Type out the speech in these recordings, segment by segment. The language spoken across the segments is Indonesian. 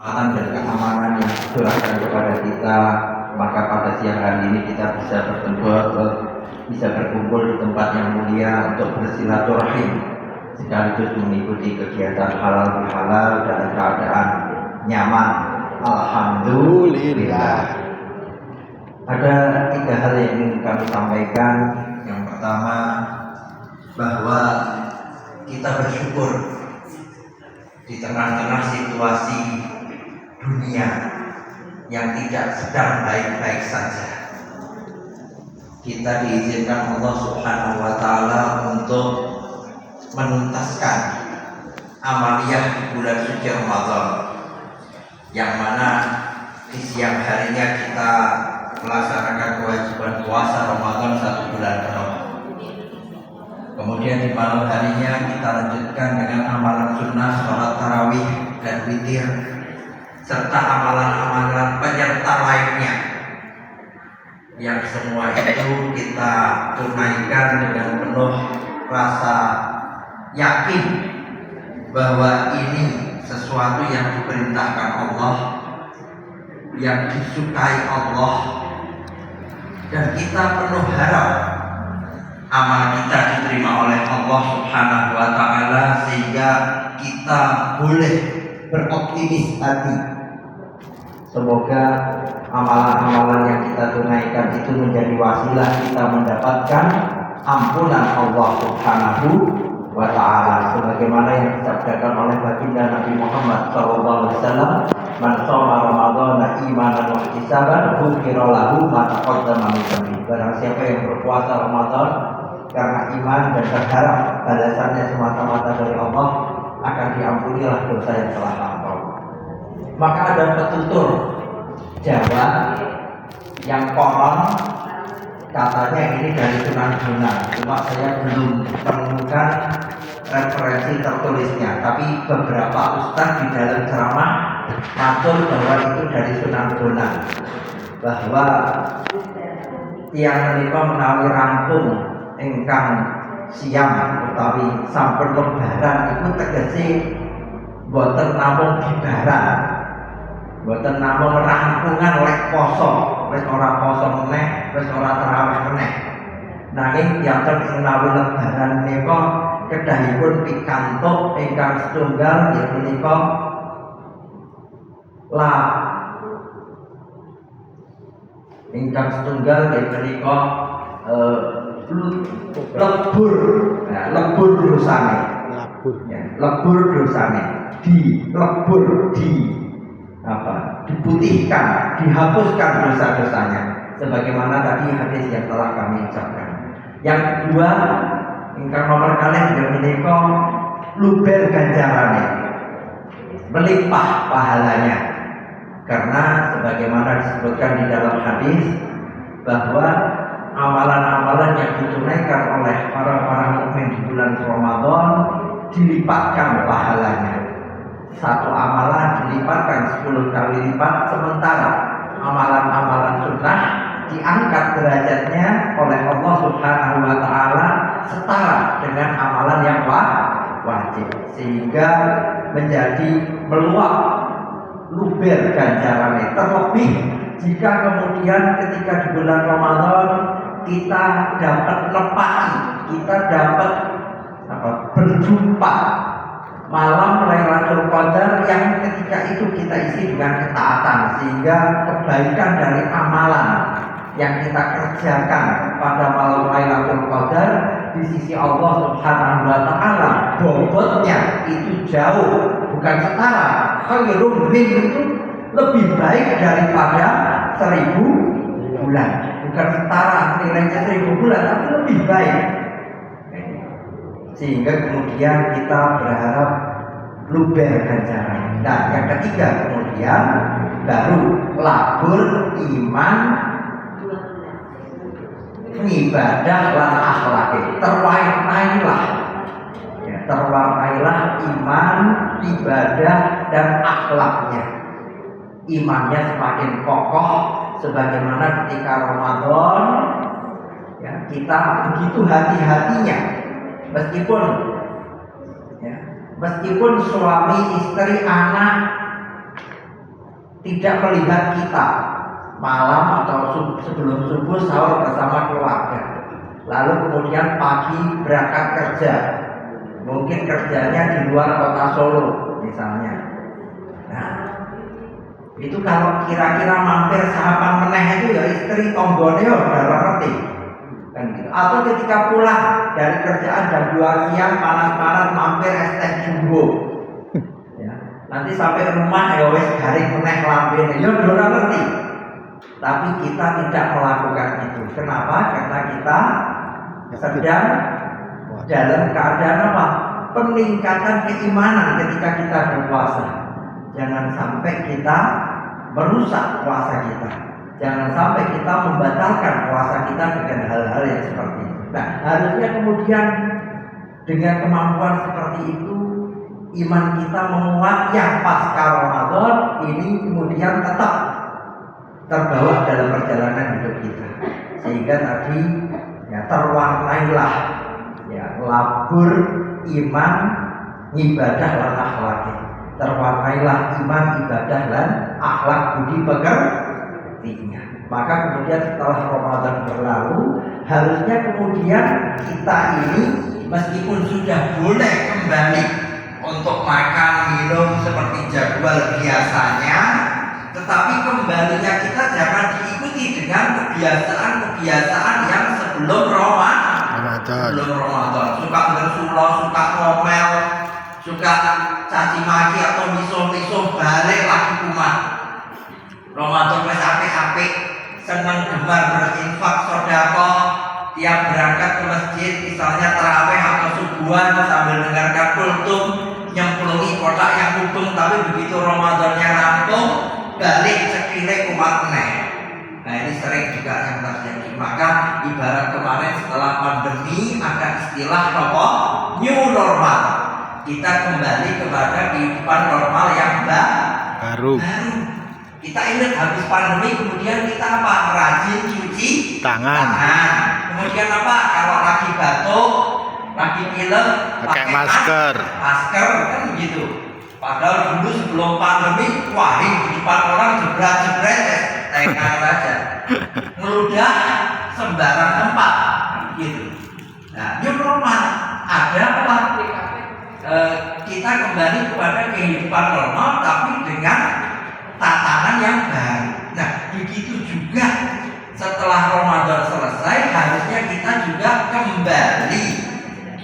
dan keamanan yang diserahkan kepada kita, maka pada siang hari ini kita bisa berkumpul di tempat yang mulia untuk bersilaturahim sekaligus mengikuti kegiatan halal bihalal dalam keadaan nyaman. Alhamdulillah. Ada 3 hal yang ingin kami sampaikan. Yang pertama, bahwa kita bersyukur di tengah-tengah situasi dunia yang tidak sedang baik-baik saja, kita diizinkan Allah Subhanahu wa Ta'ala untuk menuntaskan amaliyah di bulan suci Ramadan, yang mana di siang harinya kita melaksanakan kewajiban puasa Ramadan 1 bulan penuh. Kemudian di malam harinya kita lanjutkan dengan amalan sunnah, sholat tarawih dan witir, serta amalan-amalan penyerta lainnya, yang semua itu kita tunaikan dengan penuh rasa yakin bahwa ini sesuatu yang diperintahkan Allah, yang disukai Allah, dan kita penuh harap amal kita diterima oleh Allah Subhanahu wa Ta'ala, sehingga kita boleh beroptimis hati. Semoga amalan-amalan yang kita tunaikan itu menjadi wasilah kita mendapatkan ampunan Allah Subhanahu wa Ta'ala, sebagaimana yang disabdakan oleh baginda Nabi Muhammad SAW, "Man shoma Ramadhana imanan wa ihtisaban, ghufira lahu ma taqaddama min dhanbi." Barang siapa yang berpuasa Ramadan karena iman dan berharap balasannya semata-mata dari Allah, akan diampunilah dosa yang telah lampau. Maka ada petutur Jawa yang konon katanya ini dari Sunan Bonang, cuma saya belum menemukan referensi tertulisnya, tapi beberapa ustaz di dalam ceramah matur bahwa itu dari Sunan Bonang, bahwa tiang menika menawi rampung ingkang siam utawi sampun lebaran iku tegese boten namung dibaran, boten namung rampungan oleh poso, wis ora poso meneh, wis ora tarawih meneh, nanging yangten menawi lebaran menika kedahipun pikantuk ingkang setunggal ya menika ingkang setunggal ya menika lebur dosane, lebur dosane, diputihkan, dihapuskan dosa-dosanya, sebagaimana tadi hadis yang telah kami ucapkan. Yang kedua, ingkang nomor kalih inggih menika luber ganjarane, melimpah pahalanya, karena sebagaimana disebutkan di dalam hadis bahwa amalan-amalan yang ditunaikan oleh para mukmin di bulan Ramadan dilipatkan pahalanya. Satu amalan dilipatkan 10 kali lipat, sementara amalan-amalan sunnah diangkat derajatnya oleh Allah Subhanahu wa Ta'ala setara dengan amalan yang wajib, sehingga menjadi meluap luber ganjarannya. Terlebih jika kemudian ketika di bulan Ramadan kita dapat lepasi, kita dapat berjumpa malam Lailatul Qadar yang ketika itu kita isi dengan ketaatan, sehingga kebaikan dari amalan yang kita kerjakan pada malam Lailatul Qadar di sisi Allah Subhanahu wa Ta'ala bobotnya itu jauh, bukan setara, khairum min itu lebih baik daripada 1000 bulan, bukan setara nilainya 1000 bulan, tapi lebih baik. Sehingga kemudian kita berharap luber ganjaran. Nah, yang ketiga kemudian baru labur iman, ibadah lan akhlak. Terwarnailah iman, ibadah dan akhlaknya. Imannya semakin kokoh, sebagaimana ketika Ramadan ya, kita begitu hati-hatinya, meskipun suami, istri, anak tidak melihat kita malam atau sebelum subuh sahur bersama keluarga, lalu kemudian pagi berangkat kerja, mungkin kerjanya di luar kota Solo misalnya. Nah, itu kalau kira-kira mampir sahapan meneh itu ya istri tonggone ya udah ngerti kan gitu. Atau ketika pulang dari kerjaan jam 2 siang panas-panas mampir es teh jumbo ya, nanti sampai rumah ya wes garing meneh lambene ya udah ngerti. Tapi kita tidak melakukan itu. Kenapa? Karena kita sedang dalam keadaan apa? Peningkatan keimanan ketika kita berpuasa. Jangan sampai kita merusak puasa kita. Jangan sampai kita membatalkan puasa kita dengan hal-hal yang seperti itu. Nah, harusnya kemudian dengan kemampuan seperti itu, iman kita menguat yang pasca Ramadan ini kemudian tetap terbawa dalam perjalanan hidup kita, sehingga tadi ya terwarnailah ya labur iman ibadah lan akhlak, terwarnailah iman ibadah dan akhlak budi pekertinya. Maka kemudian setelah Ramadan berlalu, harusnya kemudian kita ini meskipun sudah boleh kembali untuk makan minum seperti jadwal biasanya, tetapi kembalinya kita jangan diikuti dengan kebiasaan-kebiasaan yang sebelum Ramadan. Sebelum Ramadan, suka bersulo, suka ngomel, suka caci maki atau miso-miso, balik lagi kumat. Ramadan wis apik-apik, seneng gemar berinfak sedekah, tiap berangkat ke masjid misalnya tarawih atau subuhan sambil mendengarkan kultum, nyemplungi kotak yang kultum, tapi begitu Ramadannya rampung balik sekile kumat meneh. Nah, ini sering juga yang terjadi. Maka ibarat kemarin setelah pandemi ada istilah apa? New normal. Kita kembali kepada kehidupan normal yang baru. Kita ingat habis pandemi kemudian kita apa? Rajin cuci tangan. Kemudian apa? Kalau lagi batuk, lagi pilek, pakai masker. Masker kan begitu. Padahal dulu sebelum pandemi, wah di depan orang jebret-jebret tengah saja, meludah sembarang tempat, gitu. Nah, new normal ada apa? Kita kembali kepada kehidupan normal, tapi dengan tatanan yang baru. Nah, begitu juga setelah Ramadan selesai, harusnya kita juga kembali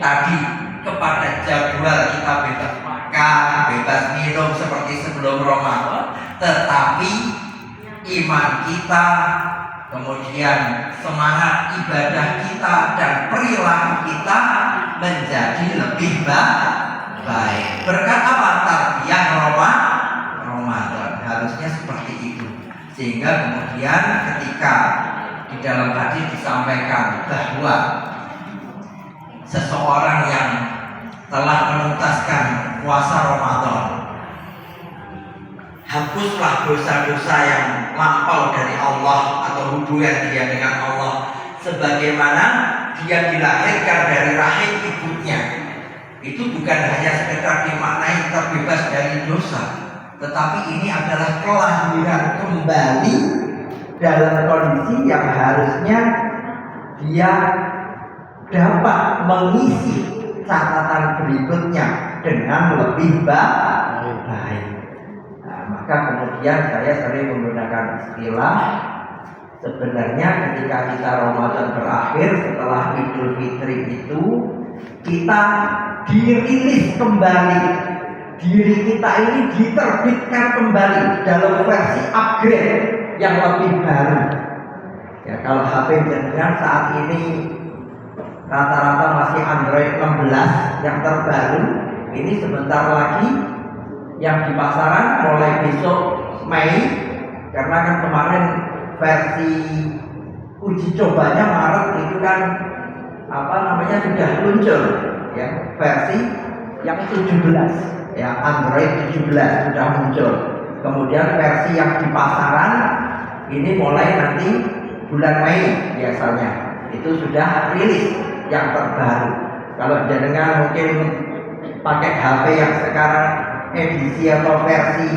tadi kepada jadwal kita bebas makan, bebas minum seperti sebelum Ramadan, tetapi iman kita, kemudian semangat ibadah kita dan perilaku kita menjadi lebih baik. Berkat apa? Tarbiyah Ramadan. Harusnya seperti itu. Sehingga kemudian ketika di dalam hadis disampaikan bahwa seseorang yang telah menuntaskan puasa Ramadan, hapuslah dosa-dosa yang lampau dari Allah atau hubungan dia dengan Allah, sebagaimana dia dilahirkan dari rahim ibunya. Itu bukan hanya sekedar dimaknai terbebas dari dosa, tetapi ini adalah kelahiran kembali dalam kondisi yang harusnya dia dapat mengisi catatan berikutnya dengan lebih baik. Nah, maka kemudian saya sering menggunakan istilah, sebenarnya ketika kita Ramadan berakhir setelah Idul Fitri itu, kita dirilis kembali, diri kita ini diterbitkan kembali dalam versi upgrade yang lebih baru. Ya, kalau HP jenengan saat ini rata-rata masih Android 16 yang terbaru, ini sebentar lagi yang di pasaran mulai besok Mei, karena kan kemarin versi uji cobanya Maret itu kan sudah muncul ya, versi yang 17 ya, Android 17 sudah muncul. Kemudian versi yang di pasaran ini mulai nanti bulan Mei biasanya itu sudah rilis yang terbaru. Kalau jenengan mungkin pakai HP yang sekarang edisi atau versi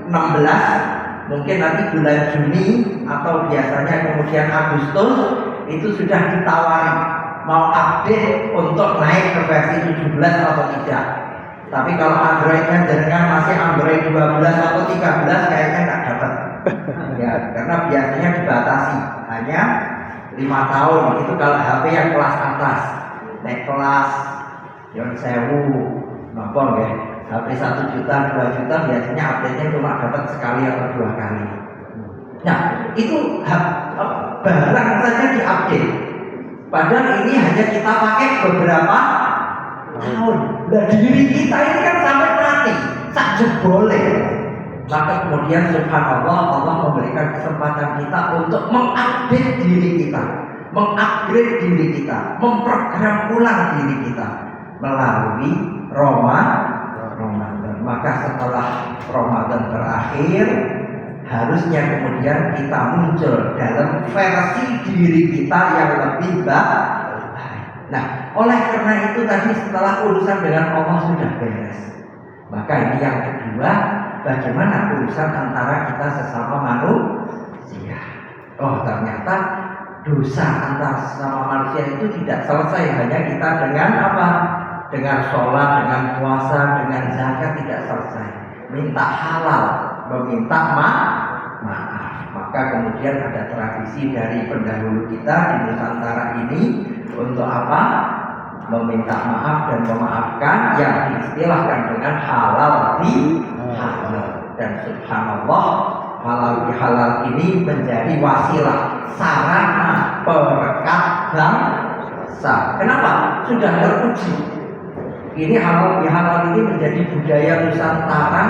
16, mungkin nanti bulan Juni atau biasanya kemudian Agustus itu sudah ditawari mau update untuk naik ke versi 17 atau tidak. Tapi kalau Androidnya jenengan masih Android 12 atau 13 kayaknya nggak dapat. Ya, karena biasanya dibatasi hanya 5 tahun itu kalau HP yang kelas atas. Naik kelas yang sewu, maupun ya HP 1 juta, 2 juta biasanya update-nya cuma dapat sekali atau 2 kali. Nah, itu barang saja diupdate. Padahal ini hanya kita pakai beberapa tahun. Nah, diri kita ini kan sampai mati, sak jebole. Maka kemudian subhanallah Allah memberikan kesempatan kita untuk mengupdate diri kita, mengupgrade diri kita, memprogram ulang diri kita melalui Ramadan. Maka setelah Ramadan berakhir, harusnya kemudian kita muncul dalam versi diri kita yang lebih baik. Nah, oleh karena itu tadi setelah urusan dengan Allah sudah beres, maka ini yang kedua, bagaimana urusan antara kita sesama manusia. Oh, ternyata dosa antar sesama manusia itu tidak selesai hanya kita dengan apa? Dengan sholat, dengan puasa, dengan zakat, tidak selesai. Minta halal, meminta maaf. Maka kemudian ada tradisi dari pendahulu kita di Nusantara ini untuk apa? Meminta maaf dan memaafkan yang diistilahkan dengan halal bi halal. Dan subhanallah, halal bi halal ini menjadi wasilah, sarana perekat bangsa. Kenapa? Sudah teruji. Ini halal bi halal ini menjadi budaya Nusantara,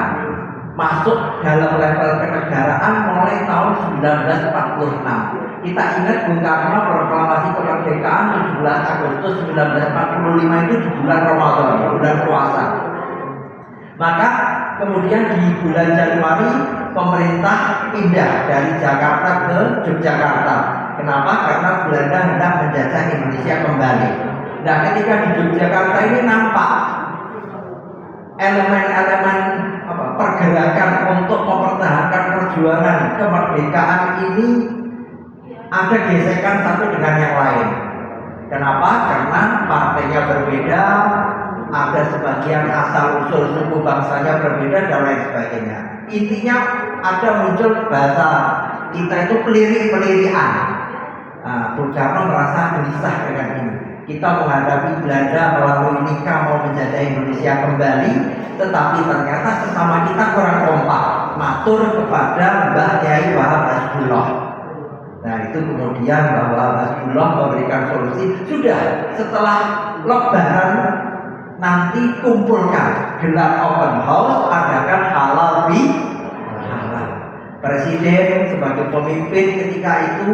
masuk dalam level kenegaraan mulai tahun 1946. Kita ingat Bung Karno proklamasi kemerdekaan 17 Agustus 1945 itu di bulan Ramadan, bulan puasa. Maka kemudian di bulan Januari pemerintah pindah dari Jakarta ke Yogyakarta. Kenapa? Karena Belanda hendak menjajah Indonesia kembali. Nah, ketika di Yogyakarta ini nampak elemen-elemen pergerakan untuk mempertahankan perjuangan kemerdekaan ini ada gesekan satu dengan yang lain. Kenapa? Karena partainya berbeda, ada sebagian asal usul suku bangsanya berbeda dan lain sebagainya. Intinya ada muncul bahasa kita itu pelirik-pelirian. Bung Karno merasa gelisah dengan ini. Kita menghadapi Belanda melalui nikah mau menjajah Indonesia kembali, tetapi ternyata sesama kita kurang kompak. Matur kepada Mbah Kyai Wahab Hasbullah. Nah, itu kemudian bahwa Hasbullah memberikan solusi. Sudah, setelah Lebaran nanti kumpulkan, gelar open house, adakan halal bi halal. Presiden sebagai pemimpin ketika itu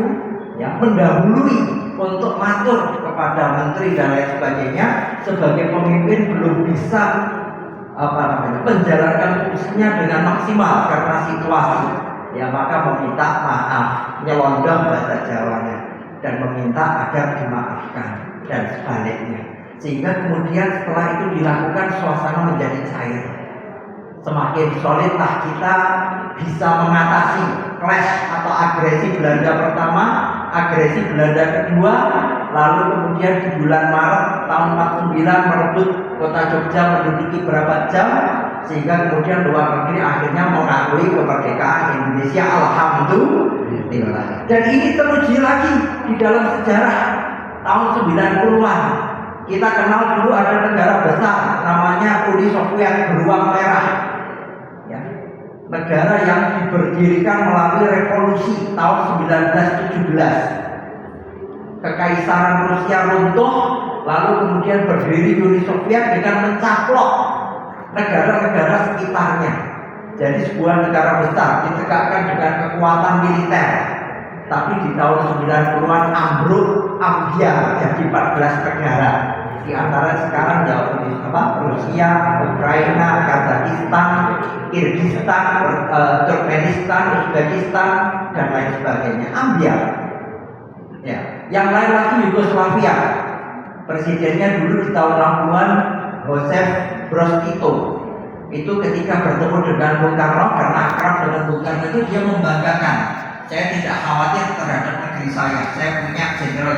yang mendahului untuk matur kepada menteri dan lain sebagainya, sebagai pemimpin belum bisa menjalankan fungsinya dengan maksimal karena situasi. Ya, maka meminta maaf, nyelondong bahasa Jawanya, dan meminta agar dimaafkan dan sebaliknya. Sehingga kemudian setelah itu dilakukan, suasana menjadi cair. Semakin solidlah kita bisa mengatasi clash atau agresi Belanda pertama, agresi Belanda kedua, lalu kemudian di bulan Maret tahun 49 merebut kota Jogja, menduduki berapa jam, sehingga kemudian luar negeri akhirnya mengakui kemerdekaan Indonesia, alhamdulillah. Dan ini teruji lagi di dalam sejarah tahun 90-an. Kita kenal dulu ada negara besar namanya Uni Soviet beruang merah, ya. Negara yang diberdirikan melalui revolusi tahun 1917. Kekaisaran Rusia runtuh, lalu kemudian berdiri Uni Soviet dengan mencaplok negara-negara sekitarnya. Jadi sebuah negara besar ditegakkan dengan kekuatan militer. Tapi di tahun 90-an ambruk, ambiar jadi 14 negara. Di antara sekarang ya Rusia, Ukraina, Kazakhstan, Kirgistan, Turkmenistan, Uzbekistan dan lain sebagainya. Ambiar. Ya, yang lain lagi Yugoslavia. Presidennya dulu di tahun 60-an Josef Broz Tito. itu ketika bertemu dengan Bung Karno, karena akrab dengan Bung Karno itu dia membanggakan, saya tidak khawatir terhadap negeri saya punya jenderal